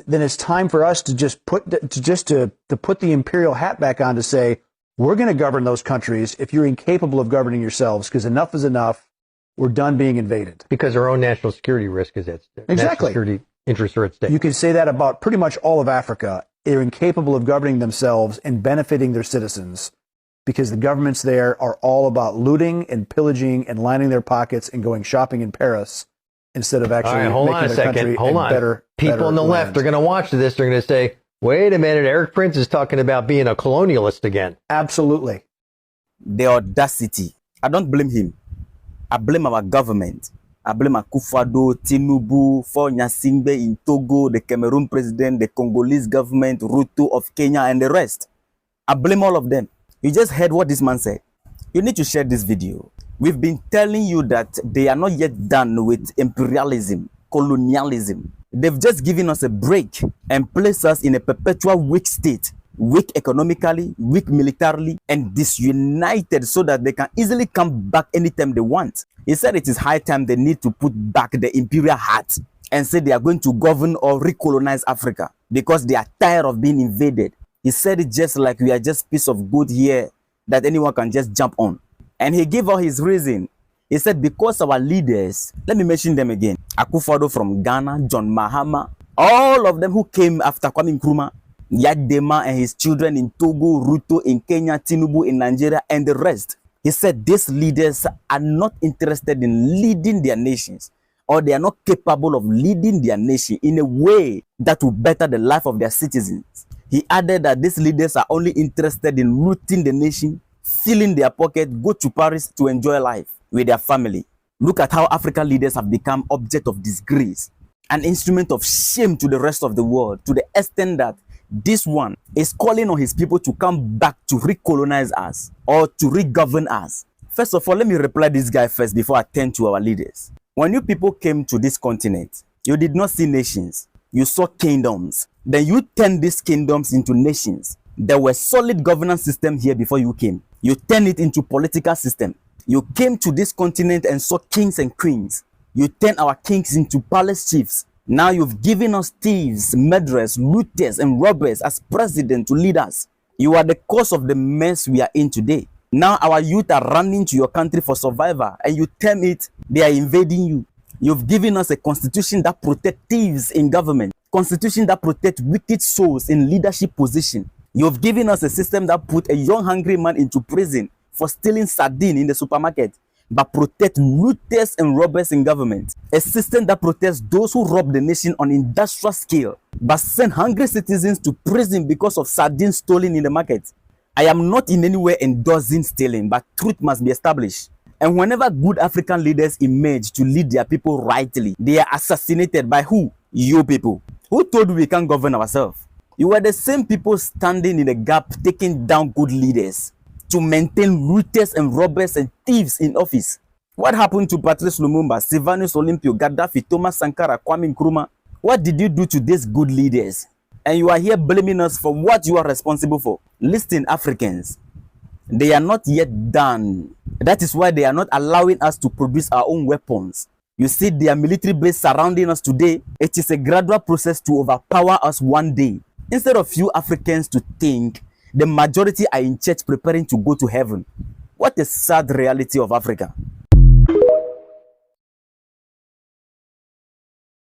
then it's time for us to just put the imperial hat back on to say, we're going to govern those countries if you're incapable of governing yourselves, because enough is enough. We're done being invaded. Because our own national security risk is at stake. Exactly. National security interests are at stake. You can say that about pretty much all of Africa. They're incapable of governing themselves and benefiting their citizens because the governments there are all about looting and pillaging and lining their pockets and going shopping in Paris instead of actually making their country better. People on the left are going to watch this. They're going to say, wait a minute, Erik Prince is talking about being a colonialist again. Absolutely. The audacity. I don't blame him. I blame our government. I blame Akufo-Addo, Tinubu, Faure Gnassingbé in Togo, the Cameroon president, the Congolese government, Ruto of Kenya, and the rest. I blame all of them. You just heard what this man said. You need to share this video. We've been telling you that they are not yet done with imperialism, colonialism. They've just given us a break and placed us in a perpetual weak state. Weak economically, weak militarily, and disunited so that they can easily come back anytime they want. He said it is high time they need to put back the imperial hat and say they are going to govern or recolonize Africa because they are tired of being invaded. He said it just like we are just piece of good here that anyone can just jump on. And he gave out his reason. He said because our leaders, let me mention them again, Akufo-Addo from Ghana, John Mahama, all of them who came after Kwame Nkrumah, Yadema and his children in Togo, Ruto in Kenya, Tinubu in Nigeria, and the rest. He said these leaders are not interested in leading their nations, or they are not capable of leading their nation in a way that will better the life of their citizens. He added that these leaders are only interested in looting the nation, filling their pocket, go to Paris to enjoy life with their family. Look at how African leaders have become object of disgrace, an instrument of shame to the rest of the world, to the extent that this one is calling on his people to come back to recolonize us or to regovern us. First of all, let me reply this guy first before I turn to our leaders. When you people came to this continent, you did not see nations. You saw kingdoms. Then you turned these kingdoms into nations. There were solid governance system here before you came. You turned it into political system. You came to this continent and saw kings and queens. You turned our kings into palace chiefs. Now you've given us thieves, murderers, looters, and robbers as president to lead us. You are the cause of the mess we are in today. Now our youth are running to your country for survival, and you term it, they are invading you. You've given us a constitution that protects thieves in government, constitution that protects wicked souls in leadership position. You've given us a system that put a young hungry man into prison for stealing sardine in the supermarket, but protect looters and robbers in government. A system that protects those who rob the nation on industrial scale, but send hungry citizens to prison because of sardines stolen in the market. I am not in any way endorsing stealing, but truth must be established. And whenever good African leaders emerge to lead their people rightly, they are assassinated by who? You people. Who told you we can't govern ourselves? You are the same people standing in the gap, taking down good leaders to maintain looters and robbers and thieves in office. What happened to Patrice Lumumba, Sylvanus Olympio, Gaddafi, Thomas Sankara, Kwame Nkrumah? What did you do to these good leaders? And you are here blaming us for what you are responsible for. Listen, Africans, they are not yet done. That is why they are not allowing us to produce our own weapons. You see their military base surrounding us today. It is a gradual process to overpower us one day. Instead of you Africans to think the majority are in church preparing to go to heaven. What a sad reality of Africa.